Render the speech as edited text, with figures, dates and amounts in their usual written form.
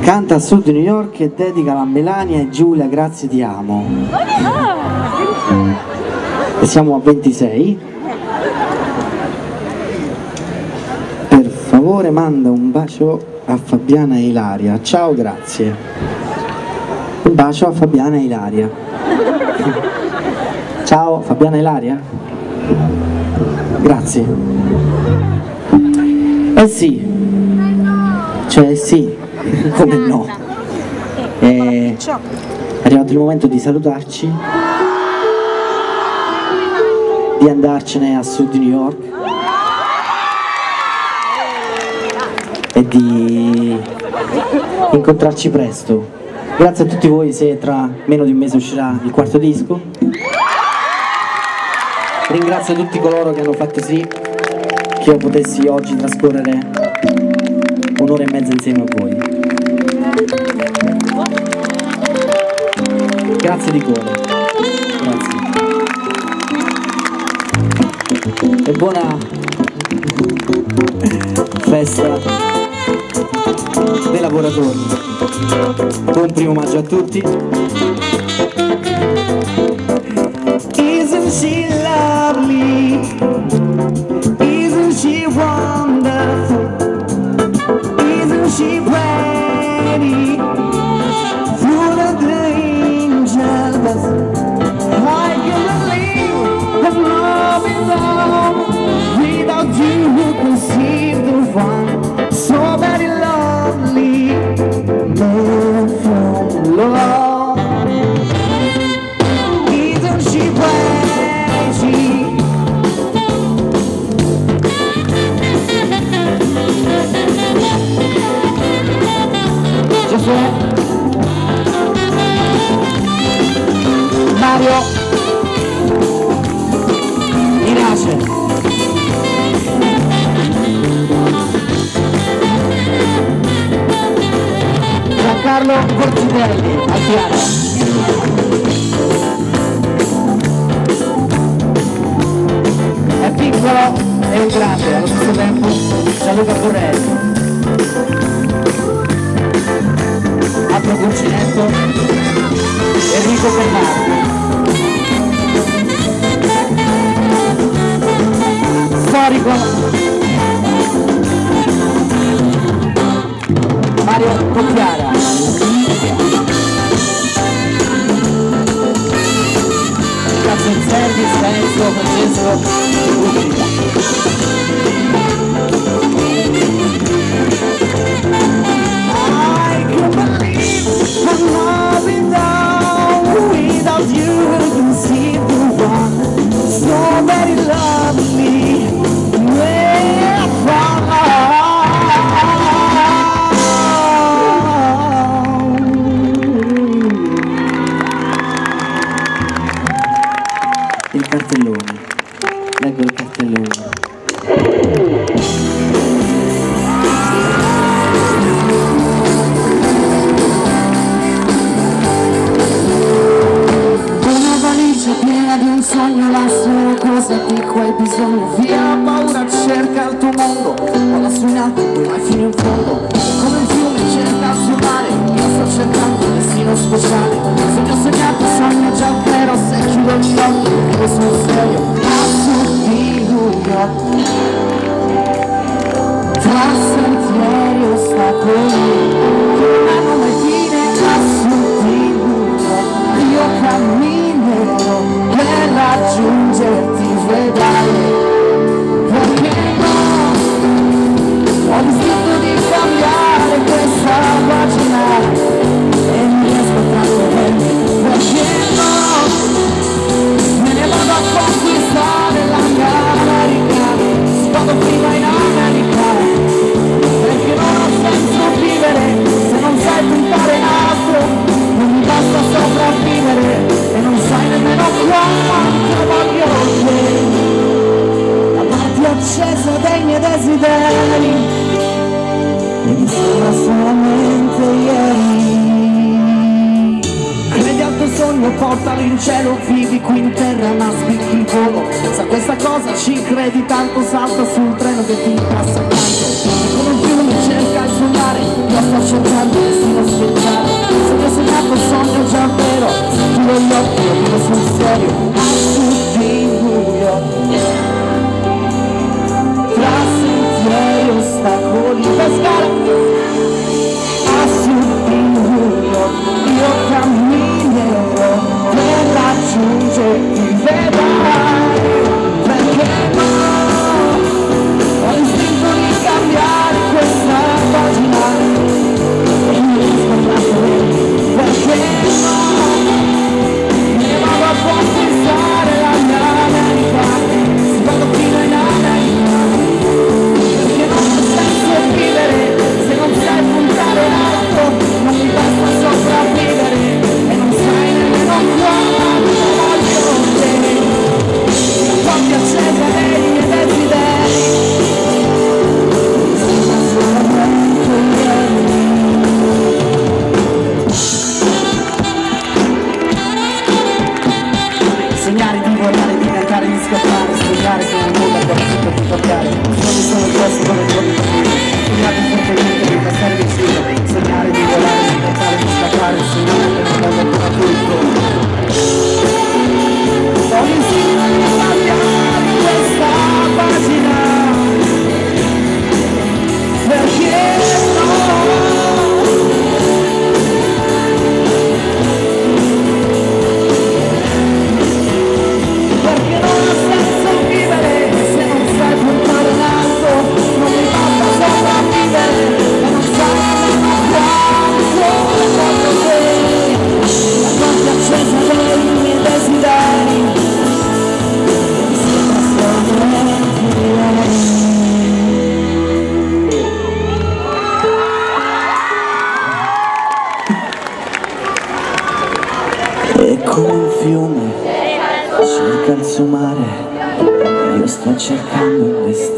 Canta a Sud New York e dedica a Melania e Giulia, grazie ti amo. E siamo a 26. Per favore manda un bacio a Fabiana e Ilaria. Ciao, grazie. Un bacio a Fabiana e Ilaria. Ciao Fabiana e Ilaria. Grazie. Eh sì. Cioè sì. Come no? È arrivato il momento di salutarci, di andarcene a Sud New York e di incontrarci presto. Grazie a tutti voi se tra meno di un mese uscirà il quarto disco. Ringrazio tutti coloro che hanno fatto sì che io potessi oggi trascorrere un'ora e mezza insieme a voi. Grazie di cuore. Grazie. E buona festa dei lavoratori. Buon primo maggio a tutti. Isn't she lovely? Isn't she wonderful? Isn't she pretty? Full of the angel dust. I can't believe that love is all. Without you, who conceived the one so very lovely, made from love. Isn't she pretty? Mario Irace, Giancarlo Corcidelli al piano, è piccolo e un grande allo stesso tempo. Gianluca Correlli, altro cuncinetto, Enrico Bernardi, storico Mario Cocchiara, Cazzo in service, Enzo Francesco Bucci. Without you, you can see the one so very lovely. Where from? Il cartellone, leggo il cartellone. Sogno la sola cosa di cui hai bisogno. Via paura, cerca il tuo mondo. Guarda su in alto, poi vai fino in fondo. Come un fiume cerca il suo mare. Io sto cercando un destino speciale. Sogno sognato, sogno già vero. Se chiudo gli occhi, io sono serio. A Sud New York, tra sentieri e ostacoli che non hanno mai fine. A Sud New York, io camminerò per raggiungerti, vedrai. Perché no? Ho deciso di cambiare questa pagina e mi riesco a trattenere. Perché no? Me ne vado a conquistare l'America. Vado prima in America. Perché non ha senso vivere se non sai puntare in alto. Non mi basta sopravvivere e non sai nemmeno quanto voglio te. La parte accesa dei miei desideri e mi sembra solamente ieri. Credi al tuo sogno, portalo in cielo, vivi qui in terra ma spicchi in volo. Se a questa cosa ci credi tanto, salta sul treno che ti passa accanto. Come un fiume cerca il suo mare, io sto cercando il destino come un fiume cerca il suo mare, io sto cercando il destino.